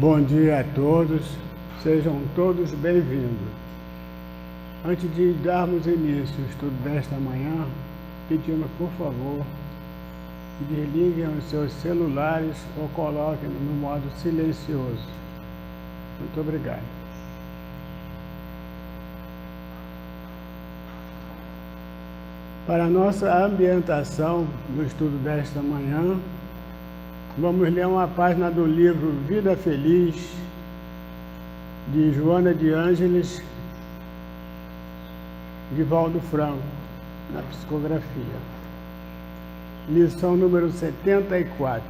Bom dia a todos, sejam todos bem-vindos. Antes de darmos início ao estudo desta manhã, pedimos por favor que desliguem os seus celulares ou coloquem no modo silencioso. Muito obrigado. Para a nossa ambientação do estudo desta manhã, vamos ler uma página do livro Vida Feliz, de Joana de Ângeles, de Valdo Franco, na psicografia. Lição número 74.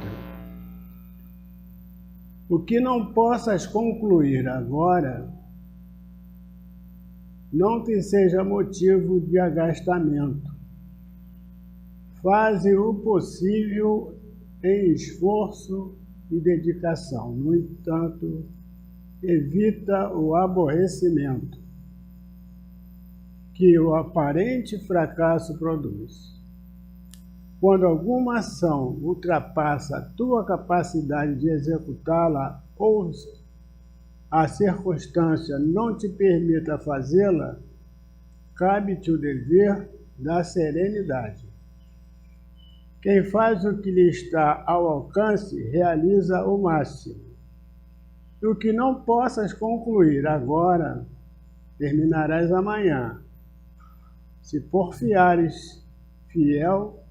O que não possas concluir agora, não te seja motivo de agastamento. Faze o possível em esforço e dedicação. No entanto, evita o aborrecimento que o aparente fracasso produz. Quando alguma ação ultrapassa a tua capacidade de executá-la ou a circunstância não te permita fazê-la, cabe-te o dever da serenidade. Quem faz o que lhe está ao alcance, realiza o máximo. E o que não possas concluir agora, terminarás amanhã, se porfiares fiel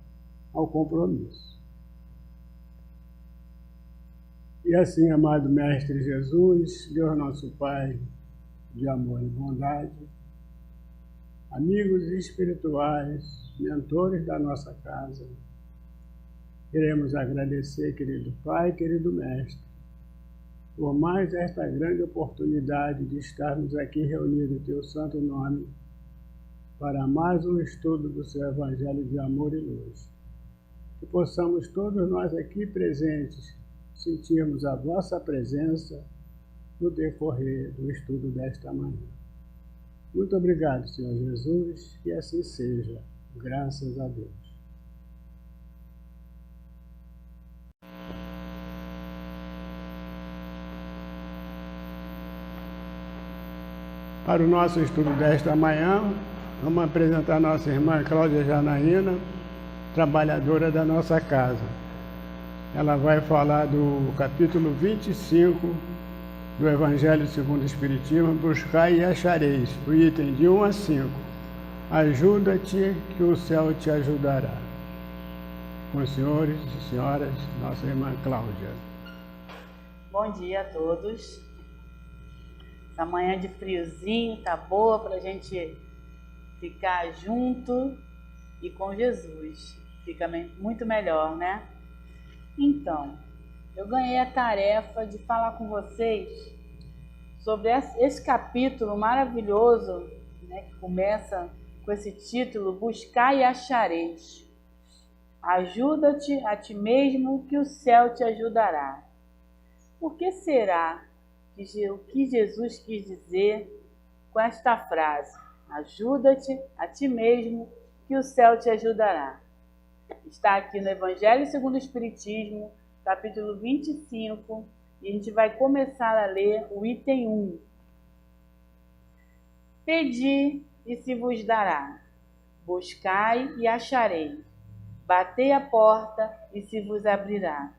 ao compromisso. E assim, amado Mestre Jesus, Deus nosso Pai, de amor e bondade, amigos espirituais, mentores da nossa casa, queremos agradecer, querido Pai, querido Mestre, por mais esta grande oportunidade de estarmos aqui reunidos em Teu santo nome para mais um estudo do Seu Evangelho de amor e luz. Que possamos todos nós aqui presentes sentirmos a Vossa presença no decorrer do estudo desta manhã. Muito obrigado, Senhor Jesus, que assim seja. Graças a Deus. Para o nosso estudo desta manhã, vamos apresentar a nossa irmã Cláudia Janaína, trabalhadora da nossa casa. Ela vai falar do capítulo 25 do Evangelho segundo o Espiritismo, Buscai e achareis, o item de 1 a 5. Ajuda-te que o céu te ajudará. Com os senhores e senhoras, nossa irmã Cláudia. Bom dia a todos. Essa manhã de friozinho tá boa pra gente ficar junto e com Jesus. Fica muito melhor, né? Então, eu ganhei a tarefa de falar com vocês sobre esse capítulo maravilhoso, né, que começa com esse título, Buscai e achareis. Ajuda-te a ti mesmo que o céu te ajudará. Por que será o que Jesus quis dizer com esta frase? Ajuda-te a ti mesmo que o céu te ajudará. Está aqui no Evangelho segundo o Espiritismo, capítulo 25, e a gente vai começar a ler o item 1. Pedi e se vos dará, buscai e achareis, batei a porta e se vos abrirá.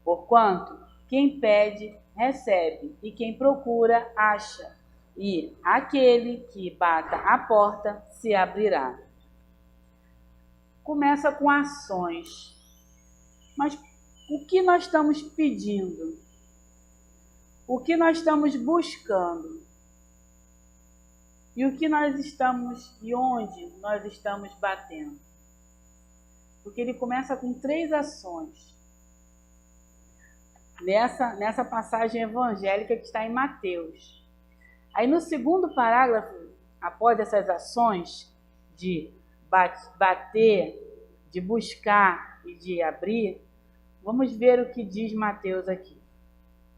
Porquanto quem pede, recebe, e quem procura, acha, e aquele que bata a porta se abrirá. Começa com ações. Mas o que nós estamos pedindo? O que nós estamos buscando? E o que nós estamos e onde nós estamos batendo? Porque ele começa com 3 ações. Nessa passagem evangélica que está em Mateus. Aí no segundo parágrafo, após essas ações de bater, de buscar e de abrir, vamos ver o que diz Mateus aqui.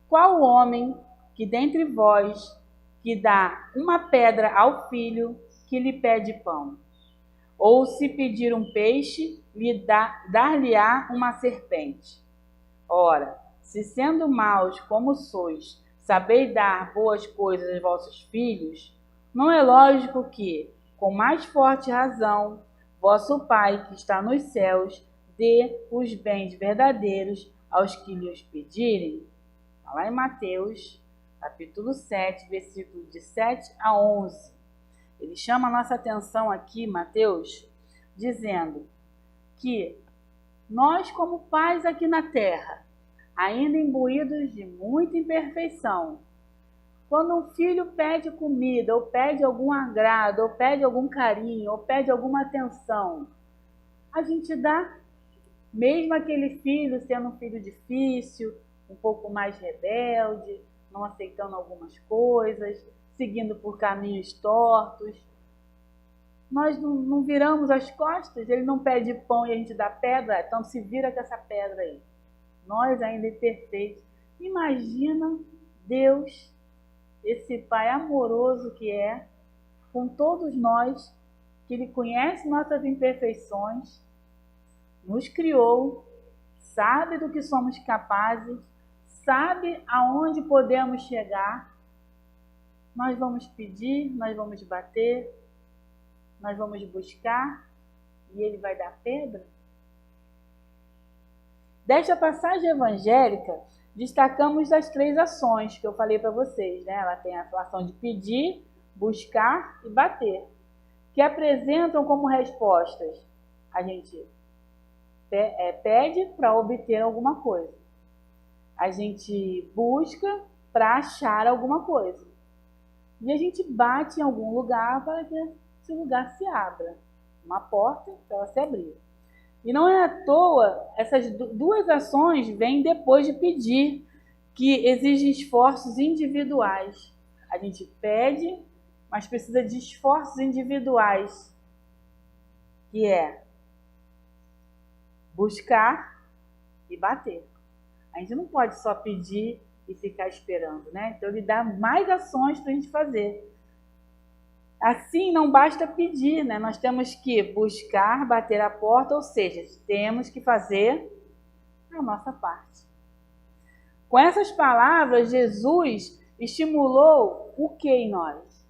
Qual o homem que dentre vós que dá uma pedra ao filho que lhe pede pão? Ou se pedir um peixe, dar-lhe-á uma serpente? Ora, se sendo maus como sois, sabeis dar boas coisas aos vossos filhos, não é lógico que, com mais forte razão, vosso Pai que está nos céus dê os bens verdadeiros aos que lhes pedirem? Está lá em Mateus, capítulo 7, versículo de 7 a 11. Ele chama a nossa atenção aqui, Mateus, dizendo que nós, como pais aqui na terra, ainda imbuídos de muita imperfeição, quando um filho pede comida, ou pede algum agrado, ou pede algum carinho, ou pede alguma atenção, a gente dá, mesmo aquele filho sendo um filho difícil, um pouco mais rebelde, não aceitando algumas coisas, seguindo por caminhos tortos. Nós não viramos as costas, ele não pede pão e a gente dá pedra, então se vira com essa pedra aí. Nós ainda imperfeitos. Imagina Deus, esse Pai amoroso que é, com todos nós, que Ele conhece nossas imperfeições, nos criou, sabe do que somos capazes, sabe aonde podemos chegar. Nós vamos pedir, nós vamos bater, nós vamos buscar e Ele vai dar pedra? Desta passagem evangélica, destacamos as 3 ações que eu falei para vocês, né? Ela tem a ação de pedir, buscar e bater, que apresentam como respostas: a gente pede para obter alguma coisa, a gente busca para achar alguma coisa, e a gente bate em algum lugar para que esse lugar se abra, uma porta para ela se abrir. E não é à toa, essas 2 ações vêm depois de pedir, que exigem esforços individuais. A gente pede, mas precisa de esforços individuais, que é buscar e bater. A gente não pode só pedir e ficar esperando, né? Então ele dá mais ações para a gente fazer. Assim, não basta pedir, né? Nós temos que buscar, bater a porta, ou seja, temos que fazer a nossa parte. Com essas palavras, Jesus estimulou o que em nós?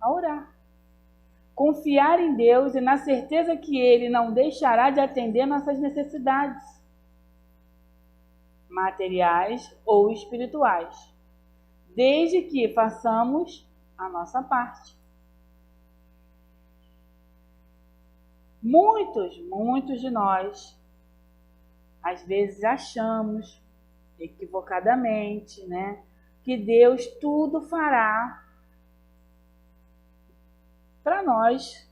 A orar. Confiar em Deus e na certeza que Ele não deixará de atender nossas necessidades materiais ou espirituais, desde que façamos a nossa parte. Muitos de nós, às vezes achamos, equivocadamente, né, que Deus tudo fará para nós,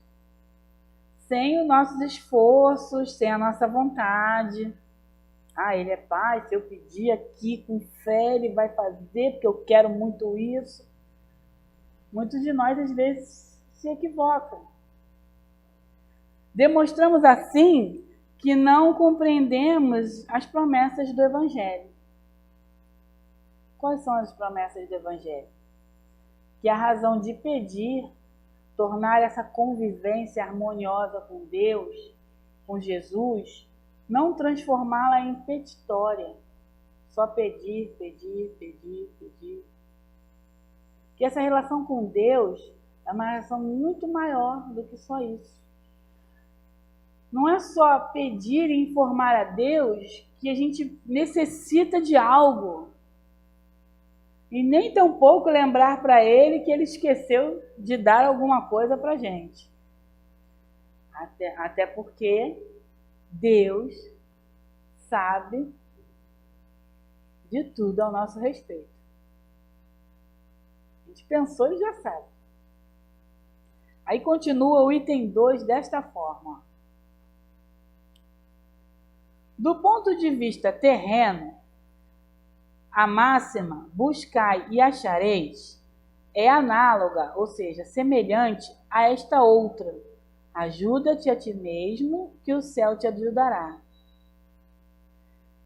sem os nossos esforços, sem a nossa vontade. Ele é Pai, se eu pedir aqui com fé, Ele vai fazer, porque eu quero muito isso. Muitos de nós, às vezes, se equivocam. Demonstramos assim que não compreendemos as promessas do Evangelho. Quais são as promessas do Evangelho? Que a razão de pedir, tornar essa convivência harmoniosa com Deus, com Jesus, não transformá-la em petitória. Só pedir, pedir, pedir, pedir. Que essa relação com Deus é uma relação muito maior do que só isso. Não é só pedir e informar a Deus que a gente necessita de algo. E nem tampouco lembrar para Ele que Ele esqueceu de dar alguma coisa para a gente. Até porque Deus sabe de tudo ao nosso respeito. A gente pensou e já sabe. Aí continua o item 2 desta forma. Do ponto de vista terreno, a máxima buscai e achareis é análoga, ou seja, semelhante a esta outra. Ajuda-te a ti mesmo, que o céu te ajudará.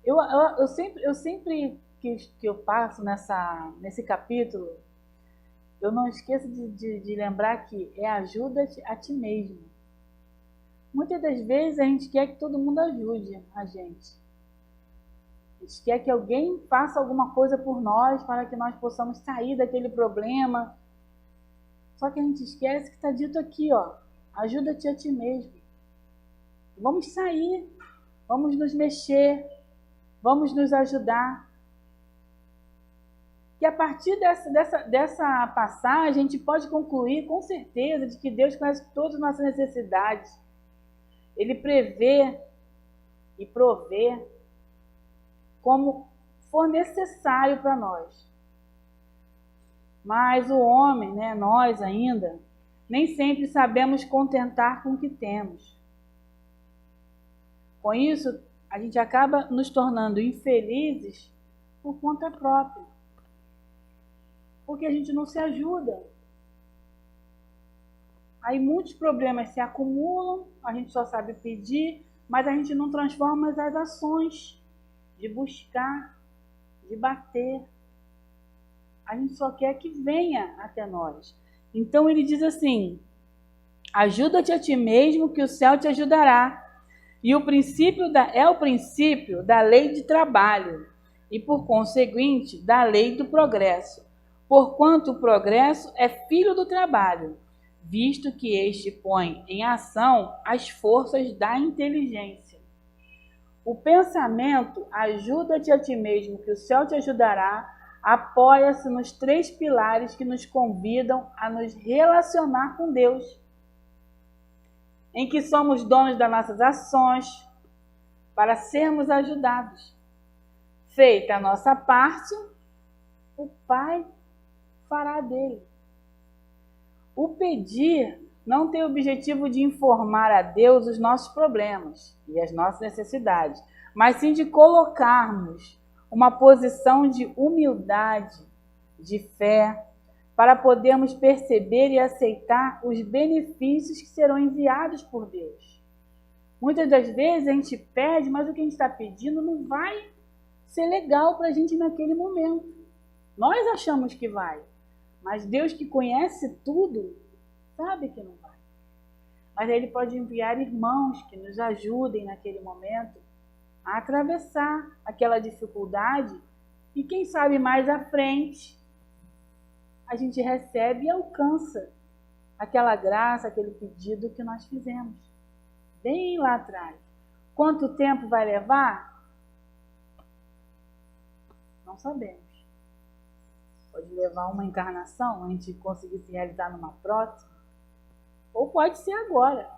Eu sempre que eu passo nesse capítulo, eu não esqueço de lembrar que é ajuda-te a ti mesmo. Muitas das vezes a gente quer que todo mundo ajude a gente. A gente quer que alguém faça alguma coisa por nós para que nós possamos sair daquele problema. Só que a gente esquece que está dito aqui, ó, ajuda-te a ti mesmo. Vamos sair, vamos nos mexer, vamos nos ajudar. Que a partir dessa passagem, a gente pode concluir com certeza de que Deus conhece todas as nossas necessidades. Ele prevê e provê como for necessário para nós. Mas o homem, né, nós ainda, nem sempre sabemos contentar com o que temos. Com isso, a gente acaba nos tornando infelizes por conta própria. Porque a gente não se ajuda. Aí muitos problemas se acumulam, a gente só sabe pedir, mas a gente não transforma as ações de buscar, de bater. A gente só quer que venha até nós. Então ele diz assim, ajuda-te a ti mesmo que o céu te ajudará. E o princípio é o princípio da lei de trabalho e, por conseguinte, da lei do progresso. Porquanto o progresso é filho do trabalho, visto que este põe em ação as forças da inteligência. O pensamento, ajuda-te a ti mesmo que o céu te ajudará, apoia-se nos 3 pilares que nos convidam a nos relacionar com Deus, em que somos donos das nossas ações para sermos ajudados. Feita a nossa parte, o Pai fará dele. O pedir não tem o objetivo de informar a Deus os nossos problemas e as nossas necessidades, mas sim de colocarmos uma posição de humildade, de fé, para podermos perceber e aceitar os benefícios que serão enviados por Deus. Muitas das vezes a gente pede, mas o que a gente está pedindo não vai ser legal para a gente naquele momento. Nós achamos que vai, mas Deus, que conhece tudo, sabe que não vai. Mas Ele pode enviar irmãos que nos ajudem naquele momento a atravessar aquela dificuldade e quem sabe mais à frente a gente recebe e alcança aquela graça, aquele pedido que nós fizemos, bem lá atrás. Quanto tempo vai levar? Não sabemos. Pode levar uma encarnação, a gente conseguir se realizar numa próxima, ou pode ser agora.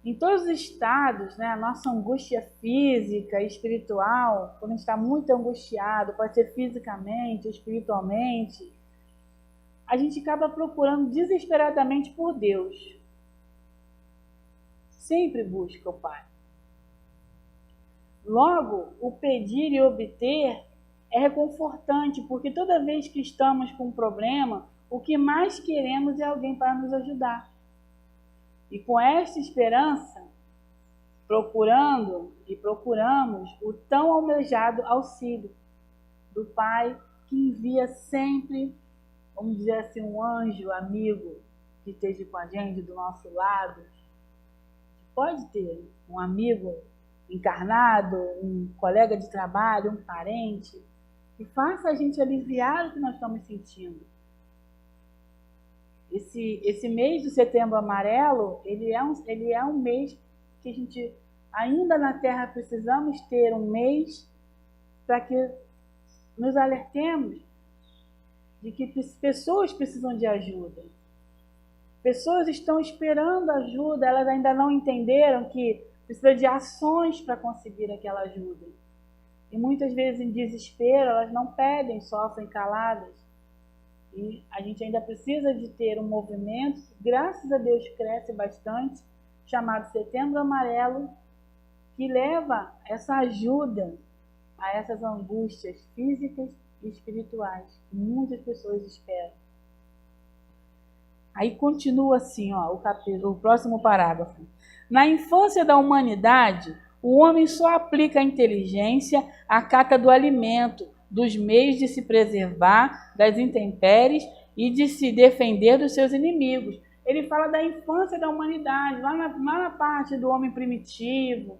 Em todos os estados, né, a nossa angústia física e espiritual, quando a gente está muito angustiado, pode ser fisicamente, espiritualmente, a gente acaba procurando desesperadamente por Deus. Sempre busca o Pai. Logo, o pedir e obter é reconfortante, porque toda vez que estamos com um problema, o que mais queremos é alguém para nos ajudar. E com esta esperança, procuramos o tão almejado auxílio do Pai, que envia sempre, vamos dizer assim, um anjo amigo que esteja com a gente, do nosso lado. Pode ter um amigo encarnado, um colega de trabalho, um parente, que faça a gente aliviar o que nós estamos sentindo. Esse mês do Setembro Amarelo, ele é um mês que a gente, ainda na Terra, precisamos ter um mês para que nos alertemos de que pessoas precisam de ajuda. Pessoas estão esperando ajuda, elas ainda não entenderam que precisa de ações para conseguir aquela ajuda. E muitas vezes, em desespero, elas não pedem, sofrem caladas. E a gente ainda precisa de ter um movimento que, graças a Deus, cresce bastante, chamado Setembro Amarelo, que leva essa ajuda a essas angústias físicas e espirituais que muitas pessoas esperam. Aí continua assim, ó, o próximo parágrafo. Na infância da humanidade, o homem só aplica a inteligência à caça do alimento, dos meios de se preservar das intempéries e de se defender dos seus inimigos. Ele fala da infância da humanidade, lá na parte do homem primitivo,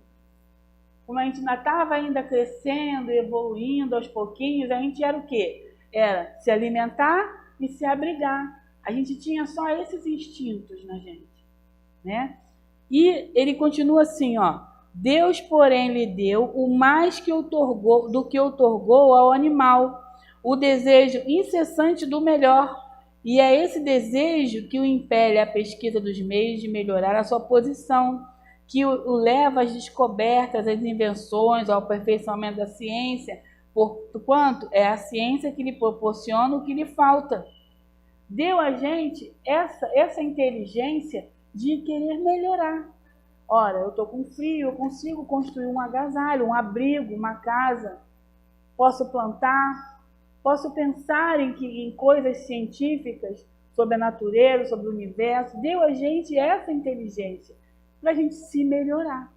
como a gente ainda estava ainda crescendo, evoluindo aos pouquinhos, a gente era o quê? Era se alimentar e se abrigar. A gente tinha só esses instintos na gente, né? E ele continua assim, ó: Deus, porém, lhe deu o mais que outorgou, do que outorgou ao animal, o desejo incessante do melhor. E é esse desejo que o impele à pesquisa dos meios de melhorar a sua posição, que o leva às descobertas, às invenções, ao aperfeiçoamento da ciência, porquanto é a ciência que lhe proporciona o que lhe falta. Deu a gente essa inteligência de querer melhorar. Ora, eu estou com frio, eu consigo construir um agasalho, um abrigo, uma casa. Posso plantar, posso pensar em coisas científicas sobre a natureza, sobre o universo. Deu a gente essa inteligência para a gente se melhorar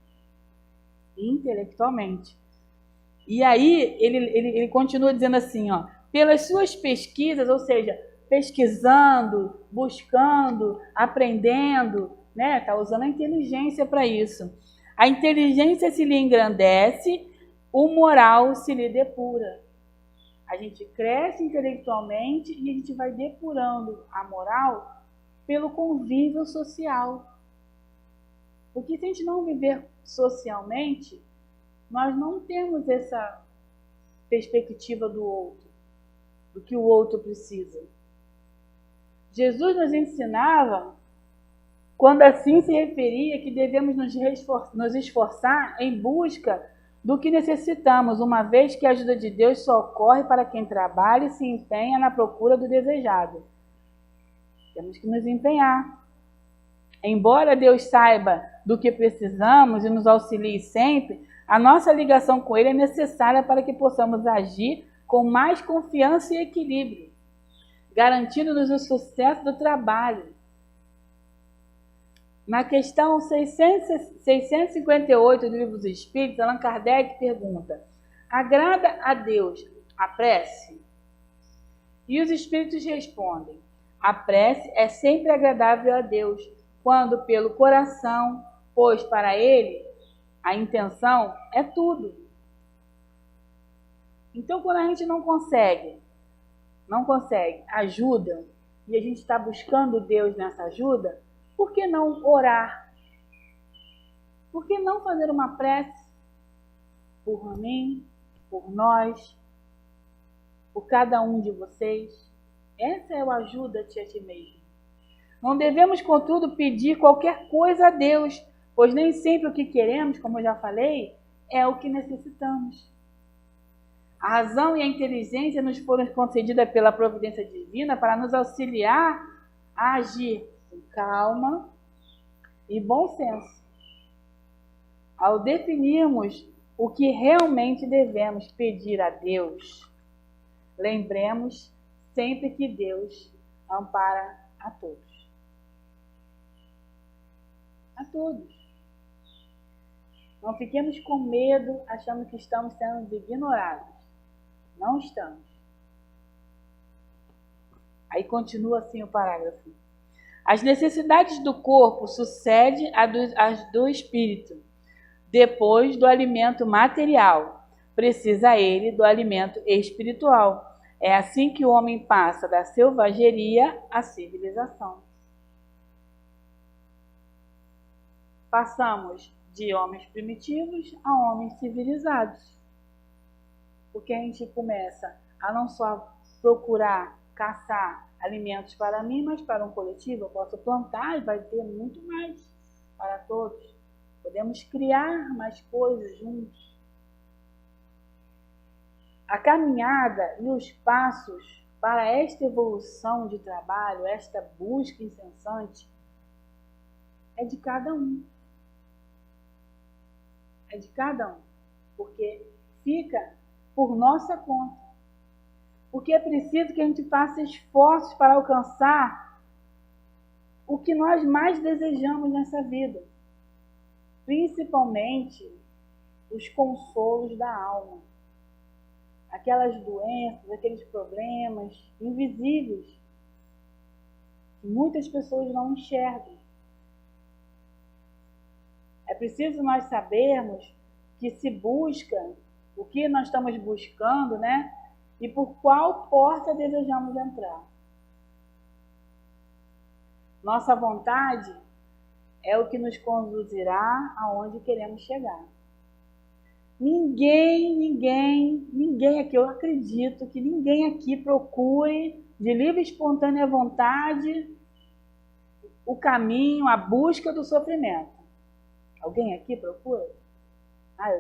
intelectualmente. E aí ele continua dizendo assim, ó: pelas suas pesquisas, ou seja, pesquisando, buscando, aprendendo, né? Tá usando a inteligência para isso. A inteligência se lhe engrandece, o moral se lhe depura. A gente cresce intelectualmente e a gente vai depurando a moral pelo convívio social. Porque se a gente não viver socialmente, nós não temos essa perspectiva do outro, do que o outro precisa. Jesus nos ensinava, quando assim se referia, que devemos nos esforçar em busca do que necessitamos, uma vez que a ajuda de Deus só ocorre para quem trabalha e se empenha na procura do desejado. Temos que nos empenhar. Embora Deus saiba do que precisamos e nos auxilie sempre, a nossa ligação com Ele é necessária para que possamos agir com mais confiança e equilíbrio, garantindo-nos o sucesso do trabalho. Na questão 658 do Livro dos Espíritos, Allan Kardec pergunta: agrada a Deus a prece? E os Espíritos respondem: a prece é sempre agradável a Deus, quando pelo coração, pois para Ele a intenção é tudo. Então, quando a gente não consegue ajuda, e a gente está buscando Deus nessa ajuda, por que não orar? Por que não fazer uma prece por mim, por nós, por cada um de vocês? Essa é a ajuda-te a ti mesmo. Não devemos, contudo, pedir qualquer coisa a Deus, pois nem sempre o que queremos, como eu já falei, é o que necessitamos. A razão e a inteligência nos foram concedidas pela providência divina para nos auxiliar a agir com calma e bom senso. Ao definirmos o que realmente devemos pedir a Deus, lembremos sempre que Deus ampara a todos. A todos. Não fiquemos com medo, achando que estamos sendo ignorados. Não estamos. Aí continua assim o parágrafo. As necessidades do corpo sucedem às do espírito. Depois do alimento material, precisa ele do alimento espiritual. É assim que o homem passa da selvageria à civilização. Passamos de homens primitivos a homens civilizados. Porque a gente começa a não só procurar caçar alimentos para mim, mas para um coletivo. Eu posso plantar e vai ter muito mais para todos. Podemos criar mais coisas juntos. A caminhada e os passos para esta evolução de trabalho, esta busca incessante, é de cada um. É de cada um. Porque fica por nossa conta. Porque é preciso que a gente faça esforços para alcançar o que nós mais desejamos nessa vida. Principalmente os consolos da alma. Aquelas doenças, aqueles problemas invisíveis que muitas pessoas não enxergam. É preciso nós sabermos que se busca, o que nós estamos buscando, né? E por qual porta desejamos entrar. Nossa vontade é o que nos conduzirá aonde queremos chegar. Ninguém aqui, eu acredito que ninguém aqui procure de livre e espontânea vontade o caminho, a busca do sofrimento. Alguém aqui procura?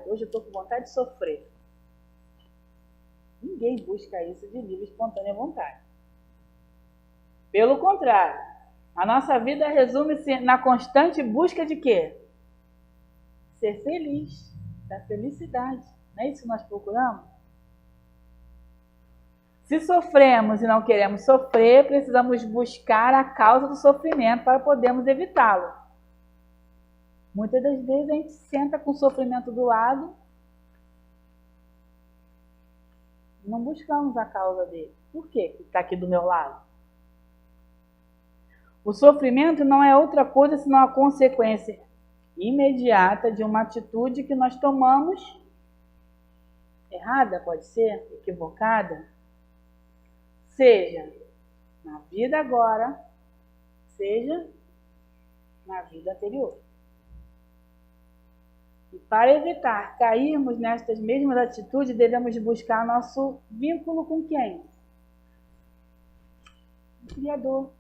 Hoje eu estou com vontade de sofrer. Ninguém busca isso de livre e espontânea vontade. Pelo contrário, a nossa vida resume-se na constante busca de quê? Ser feliz, da felicidade. Não é isso que nós procuramos? Se sofremos e não queremos sofrer, precisamos buscar a causa do sofrimento para podermos evitá-lo. Muitas das vezes a gente senta com o sofrimento do lado, não buscamos a causa dele. Por quê que está aqui do meu lado? O sofrimento não é outra coisa senão a consequência imediata de uma atitude que nós tomamos errada, pode ser, equivocada, seja na vida agora, seja na vida anterior. E para evitar cairmos nestas mesmas atitudes, devemos buscar nosso vínculo com quem? O Criador,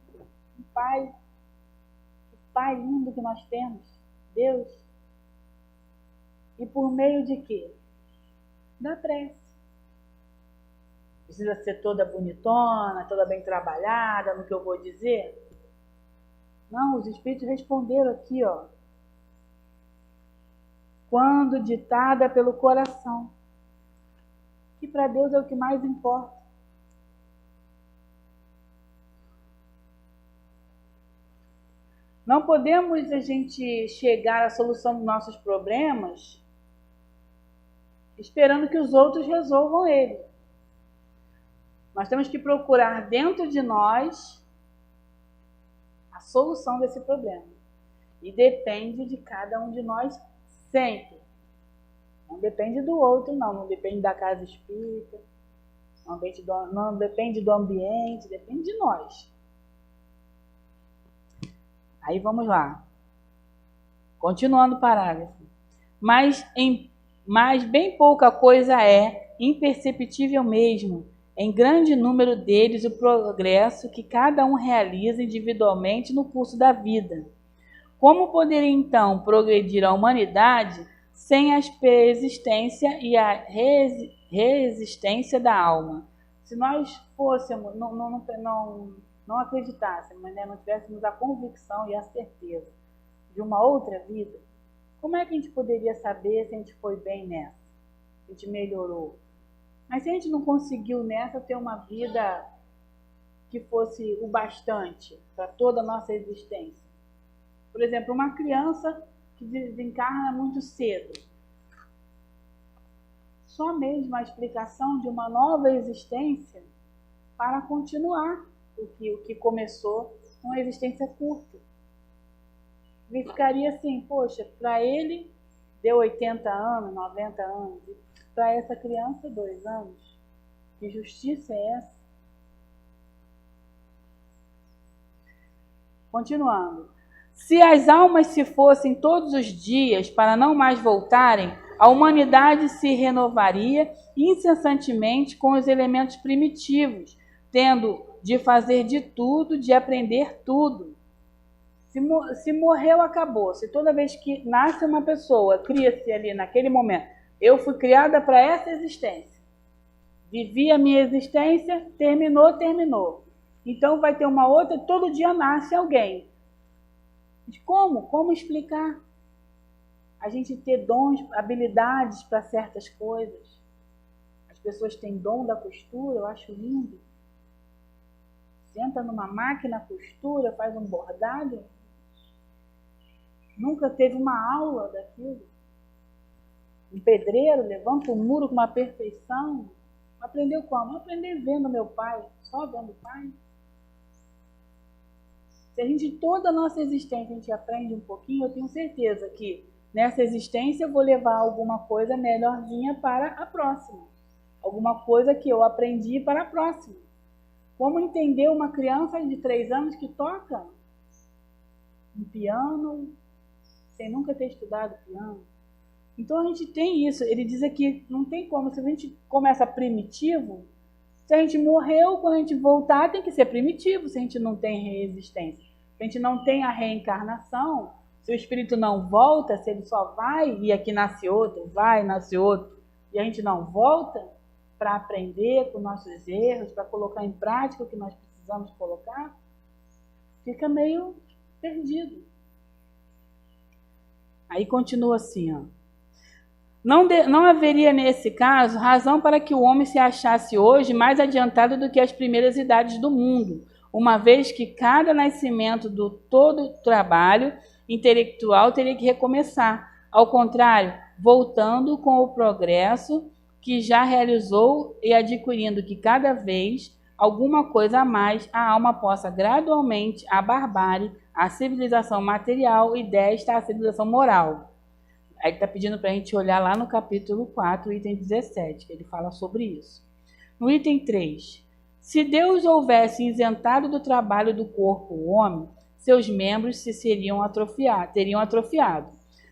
o Pai lindo que nós temos, Deus. E por meio de quê? Da prece. Precisa ser toda bonitona, toda bem trabalhada no que eu vou dizer? Não, os Espíritos responderam aqui, ó. Quando ditada pelo coração, que para Deus é o que mais importa. Não podemos a gente chegar à solução dos nossos problemas esperando que os outros resolvam ele. Nós temos que procurar dentro de nós a solução desse problema. E depende de cada um de nós sempre. Não depende do outro, não depende da casa espírita, não depende do ambiente, depende de nós. Aí vamos lá. Continuando o parágrafo. Mas bem pouca coisa é, imperceptível mesmo, em grande número deles o progresso que cada um realiza individualmente no curso da vida. Como poderia então progredir a humanidade sem a persistência e a resistência da alma? Se nós fôssemos, não acreditássemos, né? Não tivéssemos a convicção e a certeza de uma outra vida, como é que a gente poderia saber se a gente foi bem nessa? Se a gente melhorou? Mas se a gente não conseguiu nessa ter uma vida que fosse o bastante para toda a nossa existência. Por exemplo, uma criança que desencarna muito cedo. Só mesmo a explicação de uma nova existência para continuar o que começou com uma existência curta. Ele ficaria assim, poxa, para ele deu 80 anos, 90 anos, e para essa criança 2 anos. Que justiça é essa? Continuando. Se as almas se fossem todos os dias para não mais voltarem, a humanidade se renovaria incessantemente com os elementos primitivos, tendo de fazer de tudo, de aprender tudo. Se morreu, acabou. Se toda vez que nasce uma pessoa, cria-se ali naquele momento, eu fui criada para essa existência. Vivi a minha existência, terminou. Então vai ter uma outra, todo dia nasce alguém. Como? Como explicar? A gente ter dons, habilidades para certas coisas. As pessoas têm dom da costura, eu acho lindo. Senta numa máquina, costura, faz um bordado. Nunca teve uma aula daquilo. Um pedreiro levanta um muro com uma perfeição. Aprendeu como? Aprendeu vendo meu pai, só vendo o pai. Se a gente, toda a nossa existência, a gente aprende um pouquinho, eu tenho certeza que nessa existência eu vou levar alguma coisa melhorzinha para a próxima. Alguma coisa que eu aprendi para a próxima. Como entender uma criança de 3 anos que toca um piano sem nunca ter estudado piano? Então a gente tem isso. Ele diz aqui, não tem como, se a gente começa primitivo, se a gente morreu, quando a gente voltar tem que ser primitivo, se a gente não tem resistência. Se a gente não tem a reencarnação, se o espírito não volta, se ele só vai e aqui nasce outro, vai, nasce outro, e a gente não volta para aprender com nossos erros, para colocar em prática o que nós precisamos colocar, fica meio perdido. Aí continua assim, ó. Não haveria nesse caso razão para que o homem se achasse hoje mais adiantado do que as primeiras idades do mundo, uma vez que cada nascimento do todo trabalho intelectual teria que recomeçar. Ao contrário, voltando com o progresso que já realizou e adquirindo que cada vez alguma coisa a mais, a alma possa gradualmente a barbárie, a civilização material e desta a civilização moral. Aí ele está pedindo para a gente olhar lá no capítulo 4, item 17, que ele fala sobre isso. No item 3, se Deus houvesse isentado do trabalho do corpo o homem, seus membros teriam atrofiado.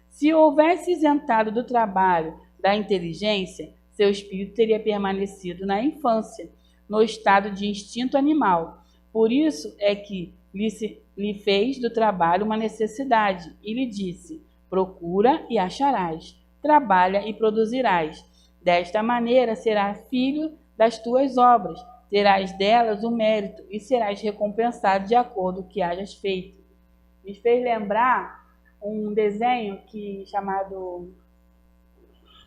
Se houvesse isentado do trabalho da inteligência, seu espírito teria permanecido na infância, no estado de instinto animal. Por isso é que lhe fez do trabalho uma necessidade e lhe disse: procura e acharás, trabalha e produzirás. Desta maneira serás filho das tuas obras, terás delas o mérito e serás recompensado de acordo com o que hajas feito. Me fez lembrar um desenho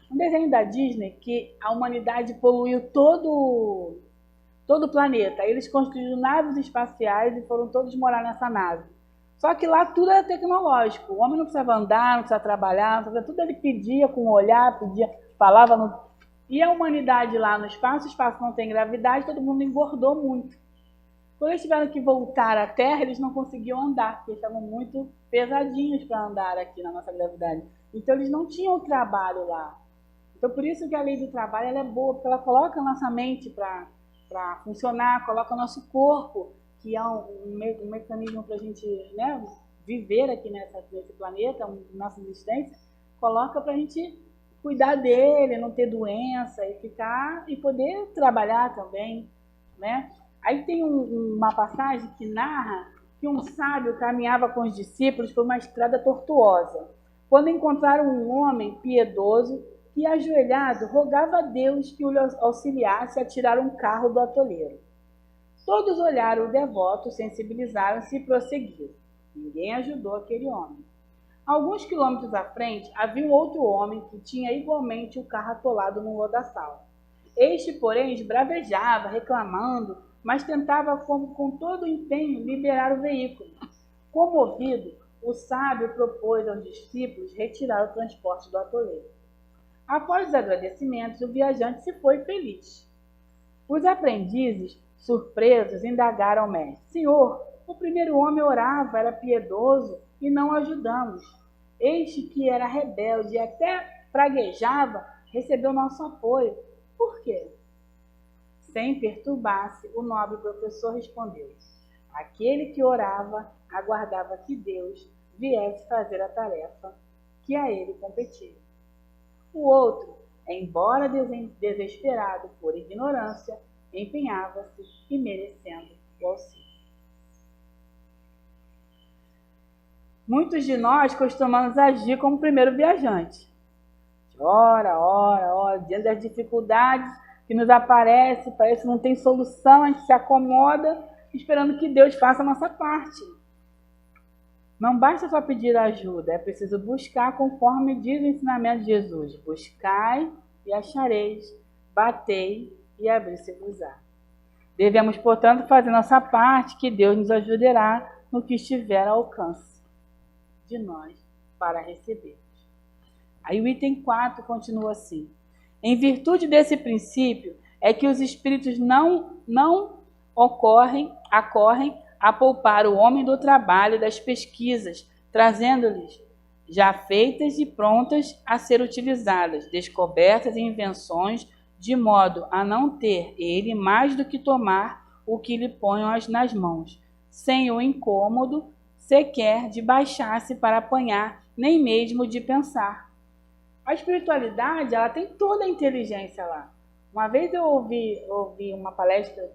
um desenho da Disney, que a humanidade poluiu todo o planeta. Eles construíram naves espaciais e foram todos morar nessa nave. Só que lá tudo era tecnológico. O homem não precisava andar, não precisava trabalhar, tudo ele pedia com o olhar, falava. E a humanidade lá no espaço, o espaço não tem gravidade, todo mundo engordou muito. Quando eles tiveram que voltar à Terra, eles não conseguiam andar, porque estavam muito pesadinhos para andar aqui na nossa gravidade. Então eles não tinham trabalho lá. Então por isso que a lei do trabalho ela é boa, porque ela coloca a nossa mente para funcionar, coloca o nosso corpo, que é um mecanismo para a gente, né, viver aqui nesse planeta, nossa existência, coloca para a gente cuidar dele, não ter doença e poder trabalhar também, né? Aí tem uma passagem que narra que um sábio caminhava com os discípulos por uma estrada tortuosa, quando encontraram um homem piedoso que, ajoelhado, rogava a Deus que o auxiliasse a tirar um carro do atoleiro. Todos olharam o devoto, sensibilizaram-se e prosseguiram. Ninguém ajudou aquele homem. Alguns quilômetros à frente, havia um outro homem que tinha igualmente o carro atolado no lodaçal. Este, porém, esbravejava, reclamando, mas tentava com todo o empenho liberar o veículo. Comovido, o sábio propôs aos discípulos retirar o transporte do atoleiro. Após os agradecimentos, o viajante se foi feliz. Os aprendizes, surpresos, indagaram ao mestre: Senhor, o primeiro homem orava, era piedoso e não o ajudamos. Este que era rebelde e até praguejava, recebeu nosso apoio. Por quê? Sem perturbar-se, o nobre professor respondeu: aquele que orava aguardava que Deus viesse fazer a tarefa que a ele competia. O outro, embora desesperado por ignorância, empenhava-se e merecendo o auxílio. Muitos de nós costumamos agir como o primeiro viajante. Ora, diante das dificuldades que nos aparecem, parece que não tem solução, a gente se acomoda esperando que Deus faça a nossa parte. Não basta só pedir ajuda, é preciso buscar conforme diz o ensinamento de Jesus. Buscai e achareis, batei e abrir-se-vos-á. Devemos, portanto, fazer nossa parte, que Deus nos ajudará no que estiver ao alcance de nós para receber. Aí o item 4 continua assim. Em virtude desse princípio, é que os espíritos não acorrem a poupar o homem do trabalho das pesquisas, trazendo-lhes já feitas e prontas a ser utilizadas, descobertas e invenções, de modo a não ter ele mais do que tomar o que lhe ponham nas mãos, sem o incômodo sequer de baixar-se para apanhar, nem mesmo de pensar. A espiritualidade, ela tem toda a inteligência lá. Uma vez eu ouvi uma palestra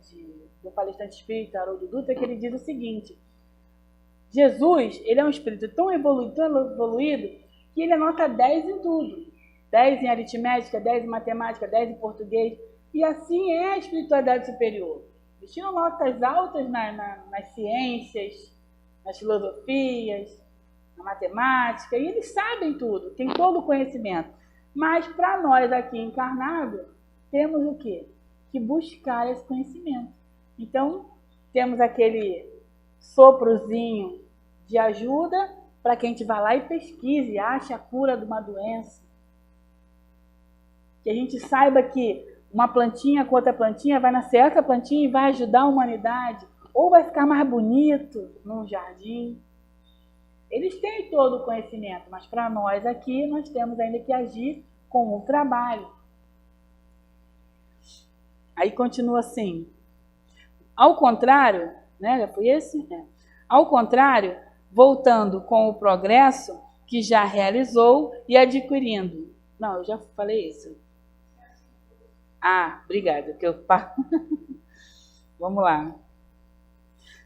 do palestrante espírita, Haroldo Dutra, que ele diz o seguinte: Jesus, ele é um espírito tão evoluído, que ele anota 10 em tudo. 10 em aritmética, 10 em matemática, 10 em português. E assim é a espiritualidade superior. Eles tiram notas altas nas ciências, nas filosofias, na matemática, e eles sabem tudo, têm todo o conhecimento. Mas para nós aqui encarnados, temos o quê? Que buscar esse conhecimento. Então, temos aquele soprozinho de ajuda para que a gente vá lá e pesquise, ache a cura de uma doença. Que a gente saiba que uma plantinha com outra plantinha vai nascer essa plantinha e vai ajudar a humanidade, ou vai ficar mais bonito num jardim. Eles têm todo o conhecimento, mas para nós aqui, nós temos ainda que agir com o trabalho. Aí continua assim: ao contrário, né? Já foi esse? É. Ao contrário, voltando com o progresso que já realizou e adquirindo. Não, eu já falei isso. Ah, obrigada. Vamos lá.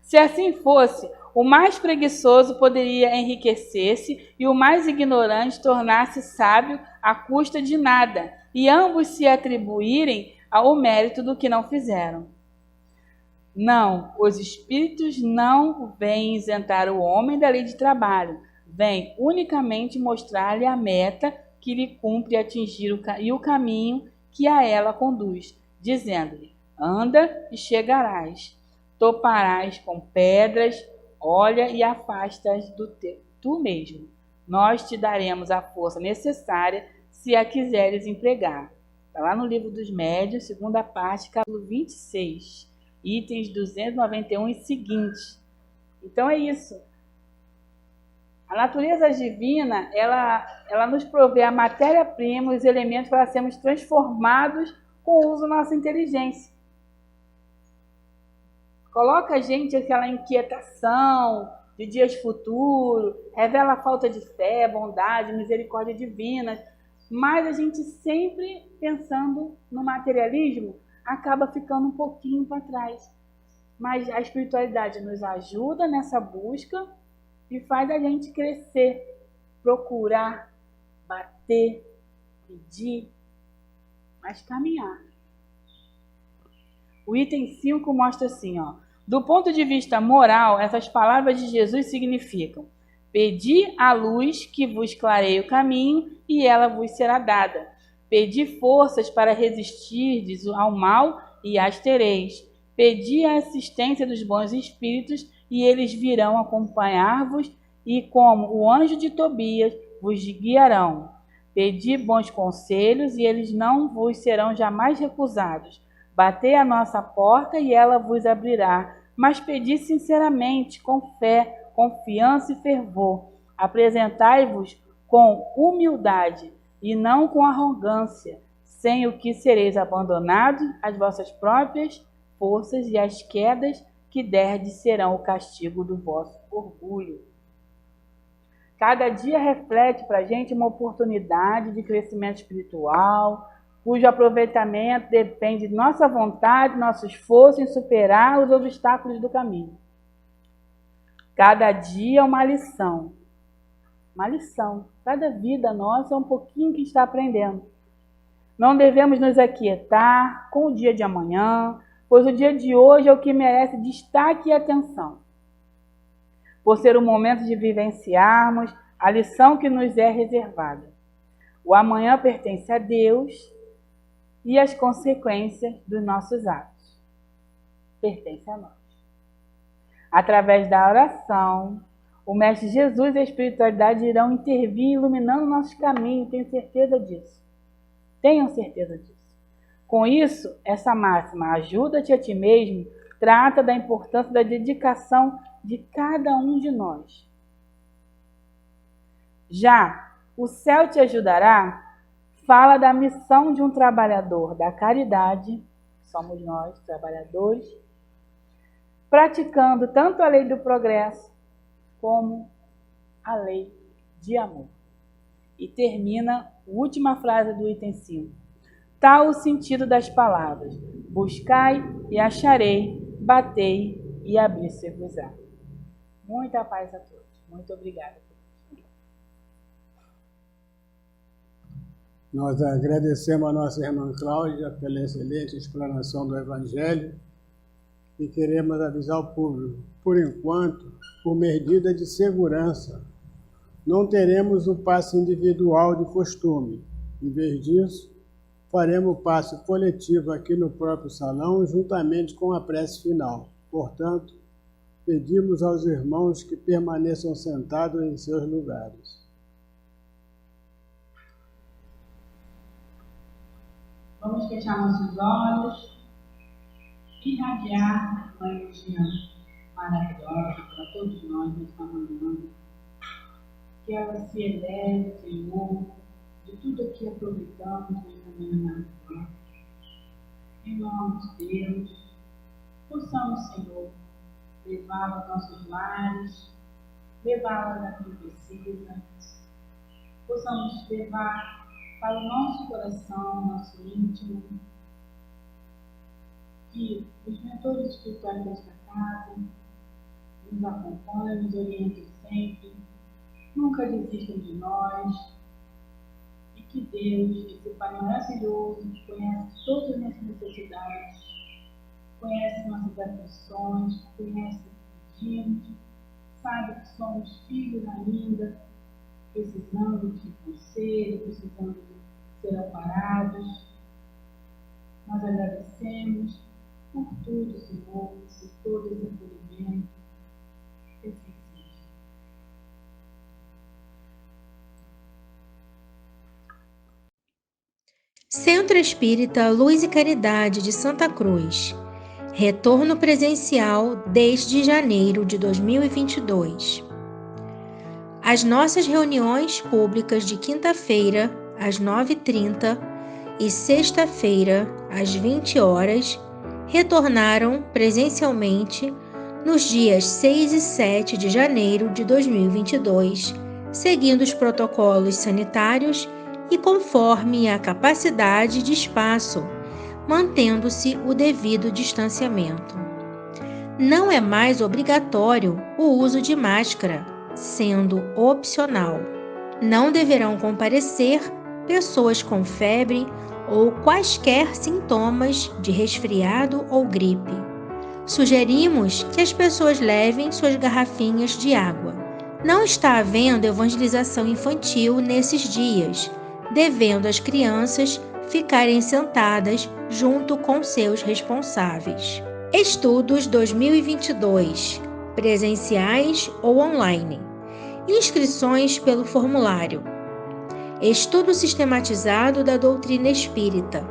Se assim fosse, o mais preguiçoso poderia enriquecer-se e o mais ignorante tornar-se sábio à custa de nada, e ambos se atribuírem ao mérito do que não fizeram. Não, os espíritos não vêm isentar o homem da lei de trabalho, vêm unicamente mostrar-lhe a meta que lhe cumpre atingir e o caminho que a ela conduz, dizendo-lhe: anda e chegarás, toparás com pedras, olha e afastas tu mesmo. Nós te daremos a força necessária se a quiseres empregar. Está lá no Livro dos Médiuns, segunda parte, capítulo 26, itens 291 e seguintes. Então é isso. A natureza divina, ela nos provê a matéria-prima, os elementos para sermos transformados com o uso da nossa inteligência. Coloca a gente aquela inquietação de dias futuros, revela a falta de fé, bondade, misericórdia divina, mas a gente sempre pensando no materialismo acaba ficando um pouquinho para trás. Mas a espiritualidade nos ajuda nessa busca e faz a gente crescer, procurar, bater, pedir, mas caminhar. O item 5 mostra assim, ó: do ponto de vista moral, essas palavras de Jesus significam: pedi a luz que vos clareie o caminho e ela vos será dada. Pedi forças para resistirdes ao mal e as tereis. Pedi a assistência dos bons espíritos e eles virão acompanhar-vos e, como o anjo de Tobias, vos guiarão. Pedi bons conselhos e eles não vos serão jamais recusados. Batei à nossa porta e ela vos abrirá. Mas pedi sinceramente, com fé, confiança e fervor. Apresentai-vos com humildade e não com arrogância, sem o que sereis abandonados às vossas próprias forças e as quedas que derdes serão o castigo do vosso orgulho. Cada dia reflete para a gente uma oportunidade de crescimento espiritual, cujo aproveitamento depende de nossa vontade, nosso esforço em superar os obstáculos do caminho. Cada dia é uma lição. Uma lição. Cada vida nossa é um pouquinho que está aprendendo. Não devemos nos aquietar com o dia de amanhã, pois o dia de hoje é o que merece destaque e atenção. Por ser o momento de vivenciarmos a lição que nos é reservada. O amanhã pertence a Deus e as consequências dos nossos atos pertencem a nós. Através da oração, o Mestre Jesus e a espiritualidade irão intervir iluminando nossos caminhos, tenho certeza disso. Tenham certeza disso. Com isso, essa máxima, ajuda-te a ti mesmo, trata da importância da dedicação de cada um de nós. Já o céu te ajudará fala da missão de um trabalhador da caridade, somos nós, trabalhadores, praticando tanto a lei do progresso como a lei de amor. E termina a última frase do item 5. Tal o sentido das palavras: buscai e acharei, batei e abrir-se-vos-á. Muita paz a todos. Muito obrigada. Nós agradecemos a nossa irmã Cláudia pela excelente explanação do Evangelho e queremos avisar o público, por enquanto, por medida de segurança, não teremos o passe individual de costume. Em vez disso, faremos o passe coletivo aqui no próprio salão, juntamente com a prece final. Portanto, pedimos aos irmãos que permaneçam sentados em seus lugares. Vamos fechar nossos olhos e irradiar uma energia maravilhosa para todos nós nesta manhã. Que ela se eleve, Senhor, de tudo o que aproveitamos nesta manhã maravilhosa. Em nome de Deus, possamos, Senhor, levá-la aos nossos lares, levá-la a quem precisa, possamos levar para o nosso coração, nosso íntimo, que os mentores espirituais desta casa nos acompanhem, nos orientem sempre, nunca desistam de nós, e que Deus, esse Pai maravilhoso, que conhece todas as nossas necessidades, conhece nossas aflições, conhece o que pedimos, sabe que somos filhos ainda, precisando de conselho, precisando de ser amparados. Nós agradecemos por tudo, Senhor, por todo esse acolhimento. Que assim seja. Centro Espírita Luz e Caridade de Santa Cruz. Retorno presencial desde janeiro de 2022. As nossas reuniões públicas de quinta-feira, às 9h30, e sexta-feira, às 20 horas, retornaram presencialmente nos dias 6 e 7 de janeiro de 2022, seguindo os protocolos sanitários e conforme a capacidade de espaço, mantendo-se o devido distanciamento. Não é mais obrigatório o uso de máscara, sendo opcional. Não deverão comparecer pessoas com febre ou quaisquer sintomas de resfriado ou gripe. Sugerimos que as pessoas levem suas garrafinhas de água. Não está havendo evangelização infantil nesses dias, devendo as crianças ficarem sentadas junto com seus responsáveis. Estudos 2022, presenciais ou online. Inscrições pelo formulário. Estudo sistematizado da doutrina espírita,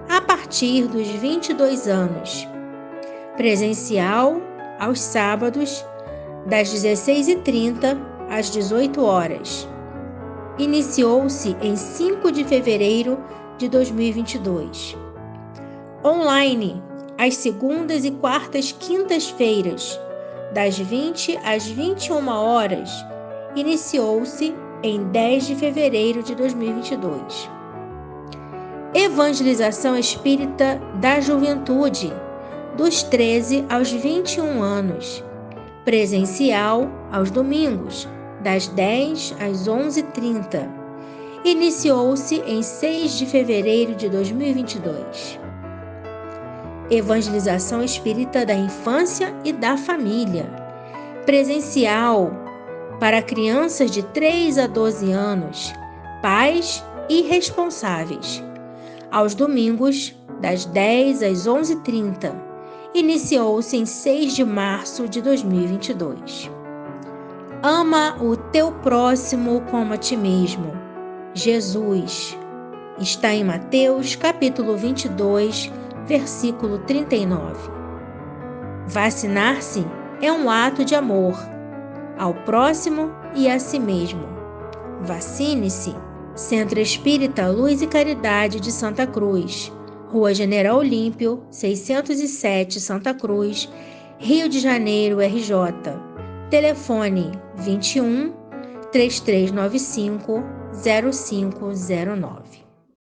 a partir dos 22 anos. Presencial, aos sábados, das 16h30 às 18 horas. Iniciou-se em 5 de fevereiro de 2022. Online, às segundas e quartas quintas-feiras, das 20 às 21 horas, iniciou-se em 10 de fevereiro de 2022. Evangelização Espírita da Juventude, dos 13 aos 21 anos. Presencial, aos domingos, das 10 às 11h30. Iniciou-se em 6 de fevereiro de 2022. Evangelização Espírita da Infância e da Família. Presencial, para crianças de 3 a 12 anos, pais e responsáveis. Aos domingos, das 10 às 11h30. Iniciou-se em 6 de março de 2022. Ama o teu próximo como a ti mesmo. Jesus. Está em Mateus, capítulo 22, versículo 39. Vacinar-se é um ato de amor ao próximo e a si mesmo. Vacine-se. Centro Espírita Luz e Caridade de Santa Cruz, Rua General Olímpio, 607, Santa Cruz, Rio de Janeiro, RJ. Telefone 21 3395 0509.